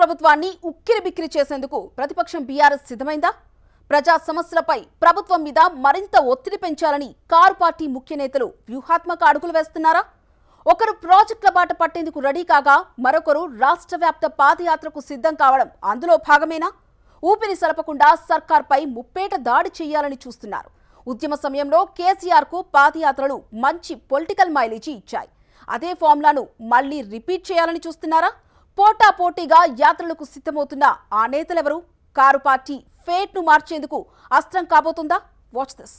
ప్రభుత్వాన్ని ఉక్కిరిబిక్కిరి చేసేందుకు ప్రతిపక్షం బీఆర్ఎస్ సిద్ధమైందా? ప్రజా సమస్యలపై ప్రభుత్వం మీద మరింత ఒత్తిడి పెంచాలని కారు పార్టీ ముఖ్య నేతలు వ్యూహాత్మక అడుగులు వేస్తున్నారా? ఒకరు ప్రాజెక్టుల బాట పట్టేందుకు రెడీ కాగా మరొకరు రాష్ట్ర వ్యాప్త పాదయాత్రకు సిద్ధం కావడం అందులో భాగమేనా? ఊపిరి సలపకుండా సర్కార్పై ముప్పేట దాడి చేయాలని చూస్తున్నారు. ఉద్యమ సమయంలో కేసీఆర్కు పాదయాత్రలు మంచి పొలిటికల్ మైలేజీ ఇచ్చాయి. అదే ఫార్ములాను మళ్లీ రిపీట్ చేయాలని చూస్తున్నారా? పోటాపోటీగా యాత్రలకు సిద్ధమవుతున్న ఆ నేతలెవరు? కారు పార్టీ ఫేట్ ను మార్చేందుకు అస్త్రం కాబోతుందా? Watch this.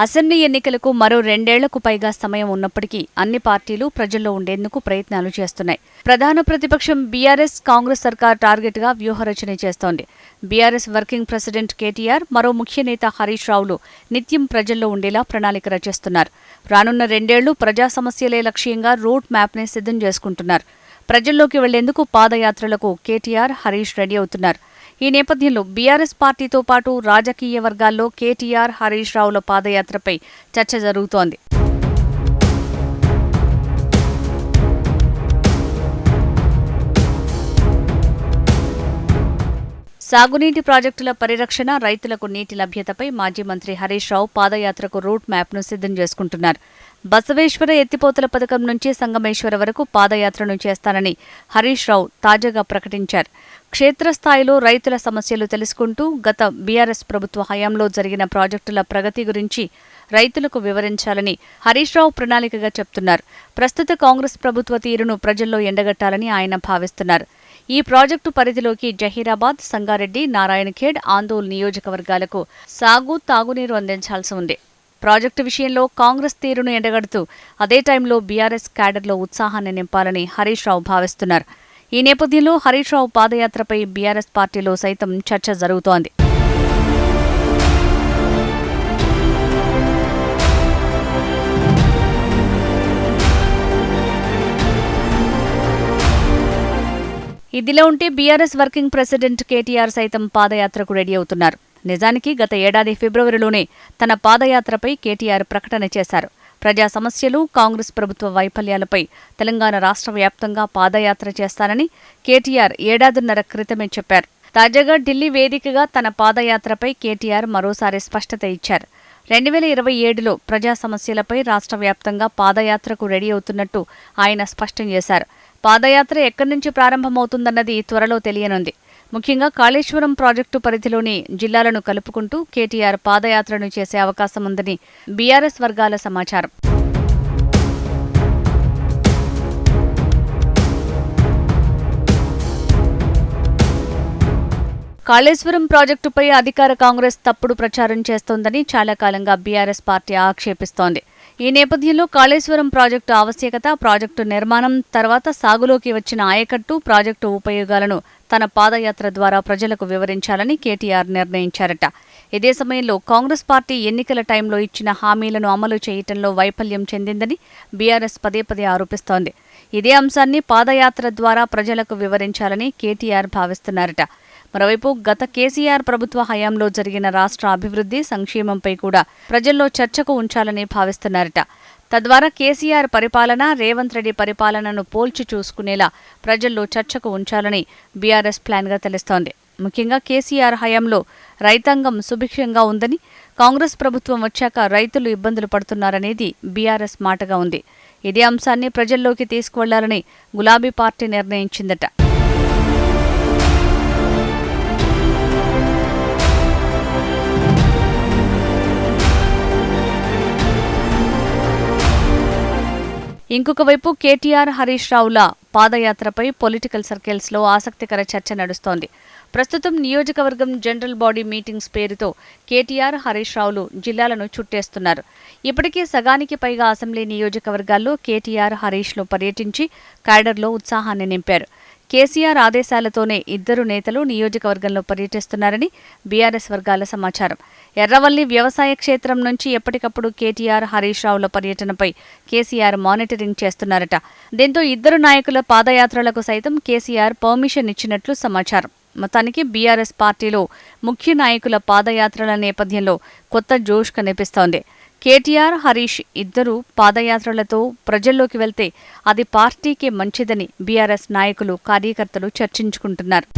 అసెంబ్లీ ఎన్నికలకు మరో 2 ఏళ్లకు పైగా సమయం ఉన్నప్పటికీ అన్ని పార్టీలు ప్రజల్లో ఉండేందుకు ప్రయత్నాలు చేస్తున్నాయి. ప్రధాన ప్రతిపక్షం బీఆర్ఎస్, కాంగ్రెస్ సర్కార్ టార్గెట్గా వ్యూహరచన చేస్తోంది. బీఆర్ఎస్ వర్కింగ్ ప్రెసిడెంట్ కేటీఆర్, మరో ముఖ్య నేత హరీష్ రావులు నిత్యం ప్రజల్లో ఉండేలా ప్రణాళిక రచిస్తున్నారు. రానున్న 2 ఏళ్లు ప్రజా సమస్యలే లక్ష్యంగా రోడ్ మ్యాప్ని సిద్ధం చేసుకుంటున్నారు. ప్రజల్లోకి వెళ్లేందుకు పాదయాత్రలకు కేటీఆర్, హరీష్ రెడీ అవుతున్నారు. ఈ నేపథ్యంలో బీఆర్ఎస్ పార్టీతో పాటు రాజకీయ వర్గాల్లో కేటీఆర్, హరీష్ రావుల పాదయాత్రపై చర్చ జరుగుతోంది. సాగునీటి ప్రాజెక్టుల పరిరక్షణ, రైతులకు నీటి లభ్యతపై మాజీ మంత్రి హరీష్ రావు పాదయాత్రకు రూట్ మ్యాప్ను సిద్ధం చేసుకుంటున్నారు. బసవేశ్వర ఎత్తిపోతల పథకం నుంచి సంగమేశ్వర వరకు పాదయాత్రను చేస్తానని హరీష్ రావు తాజాగా ప్రకటించారు. క్షేత్రస్థాయిలో రైతుల సమస్యలు తెలుసుకుంటూ గత బీఆర్ఎస్ ప్రభుత్వ హయాంలో జరిగిన ప్రాజెక్టుల ప్రగతి గురించి రైతులకు వివరించాలని హరీష్ రావు ప్రణాళికగా చెప్తున్నారు. ప్రస్తుత కాంగ్రెస్ ప్రభుత్వ తీరును ప్రజల్లో ఎండగట్టాలని ఆయన భావిస్తున్నారు. ఈ ప్రాజెక్టు పరిధిలోకి జహీరాబాద్, సంగారెడ్డి, నారాయణఖేడ్, ఆందోళ్ నియోజకవర్గాలకు సాగు, తాగునీరు అందించాల్సి ఉంది. ప్రాజెక్టు విషయంలో కాంగ్రెస్ తీరును ఎండగడుతూ అదే టైంలో బీఆర్ఎస్ క్యాడర్లో ఉత్సాహాన్ని నింపాలని హరీష్ రావు భావిస్తున్నారు. ఈ నేపథ్యంలో హరీష్ రావు పాదయాత్రపై బీఆర్ఎస్ పార్టీలో సైతం చర్చ జరుగుతోంది. ఇదిలా ఉంటే బీఆర్ఎస్ వర్కింగ్ ప్రెసిడెంట్ కేటీఆర్ సైతం పాదయాత్రకు రెడీ అవుతున్నారు. నిజానికి గత ఏడాది ఫిబ్రవరిలోనే తన పాదయాత్రపై కేటీఆర్ ప్రకటన చేశారు. ప్రజా సమస్యలు, కాంగ్రెస్ ప్రభుత్వ వైఫల్యాలపై తెలంగాణ రాష్ట్ర వ్యాప్తంగా పాదయాత్ర చేస్తానని కేటీఆర్ ఏడాదిన్నర క్రితమే చెప్పారు. తాజాగా ఢిల్లీ వేదికగా తన పాదయాత్రపై కేటీఆర్ మరోసారి స్పష్టత ఇచ్చారు. 2027లో ప్రజా సమస్యలపై రాష్ట్ర వ్యాప్తంగా పాదయాత్రకు రెడీ అవుతున్నట్టు ఆయన స్పష్టం చేశారు. పాదయాత్ర ఎక్కడి నుంచి ప్రారంభమవుతుందన్నది త్వరలో తెలియనుంది. ముఖ్యంగా కాళేశ్వరం ప్రాజెక్టు పరిధిలోని జిల్లాలను కలుపుకుంటూ కేటీఆర్ పాదయాత్రను చేసే అవకాశం ఉందని బీఆర్ఎస్ వర్గాల సమాచారం. కాళేశ్వరం ప్రాజెక్టుపై అధికార కాంగ్రెస్ తప్పుడు ప్రచారం చేస్తోందని చాలా కాలంగా బీఆర్ఎస్ పార్టీ ఆక్షేపిస్తోంది. ఈ నేపథ్యంలో కాళేశ్వరం ప్రాజెక్టు ఆవశ్యకత, ప్రాజెక్టు నిర్మాణం, తర్వాత సాగులోకి వచ్చిన ఆయకట్టు, ప్రాజెక్టు ఉపయోగాలను తన పాదయాత్ర ద్వారా ప్రజలకు వివరించాలని కేటీఆర్ నిర్ణయించారట. ఇదే సమయంలో కాంగ్రెస్ పార్టీ ఎన్నికల టైంలో ఇచ్చిన హామీలను అమలు చేయటంలో వైఫల్యం చెందిందని బీఆర్ఎస్ పదే పదే ఆరోపిస్తోంది. ఇదే అంశాన్ని పాదయాత్ర ద్వారా ప్రజలకు వివరించాలని కేటీఆర్ భావిస్తున్నారట. మరోవైపు గత కేసీఆర్ ప్రభుత్వ హయాంలో జరిగిన రాష్ట్ర అభివృద్ధి, సంక్షేమంపై కూడా ప్రజల్లో చర్చకు ఉంచాలని భావిస్తున్నారట. తద్వారా కేసీఆర్ పరిపాలన, రేవంత్ రెడ్డి పరిపాలనను పోల్చి చూసుకునేలా ప్రజల్లో చర్చకు ఉంచాలని బీఆర్ఎస్ ప్లాన్గా తెలుస్తోంది. ముఖ్యంగా కేసీఆర్ హయాంలో రైతాంగం సుభిక్షంగా ఉందని, కాంగ్రెస్ ప్రభుత్వం వచ్చాక రైతులు ఇబ్బందులు పడుతున్నారనేది బీఆర్ఎస్ మాటగా ఉంది. ఇదే అంశాన్ని ప్రజల్లోకి తీసుకువెళ్లాలని గులాబీ పార్టీ నిర్ణయించిందట. ఇంకొక వైపు కేటీఆర్, హరీష్ రావుల పాదయాత్రపై పొలిటికల్ సర్కిల్స్లో ఆసక్తికర చర్చ నడుస్తోంది. ప్రస్తుతం నియోజకవర్గం జనరల్ బాడీ మీటింగ్స్ పేరుతో కేటీఆర్, హరీష్ రావులు జిల్లాలను చుట్టేస్తున్నారు. ఇప్పటికే సగానికి పైగా అసెంబ్లీ నియోజకవర్గాల్లో కేటీఆర్, హరీష్లు పర్యటించి క్యాడర్లో ఉత్సాహాన్ని నింపారు. కేసీఆర్ ఆదేశాలతోనే ఇద్దరు నేతలు నియోజకవర్గంలో పర్యటిస్తున్నారని బీఆర్ఎస్ వర్గాల సమాచారం. ఎర్రవల్లి వ్యవసాయ క్షేత్రం నుంచి ఎప్పటికప్పుడు కేటీఆర్, హరీష్ రావుల పర్యటనపై కేసీఆర్ మానిటరింగ్ చేస్తున్నారట. దీంతో ఇద్దరు నాయకుల పాదయాత్రలకు సైతం కేసీఆర్ పర్మిషన్ ఇచ్చినట్లు సమాచారం. మొత్తానికి బీఆర్ఎస్ పార్టీలో ముఖ్య నాయకుల పాదయాత్రల నేపథ్యంలో కొత్త జోష్ కనిపిస్తోంది. కేటీఆర్, హరీష్ ఇద్దరు పాదయాత్రలతో ప్రజల్లోకి వెళ్తే అది పార్టీకే మంచిదని బీఆర్ఎస్ నాయకులు, కార్యకర్తలు చర్చించుకుంటున్నారు.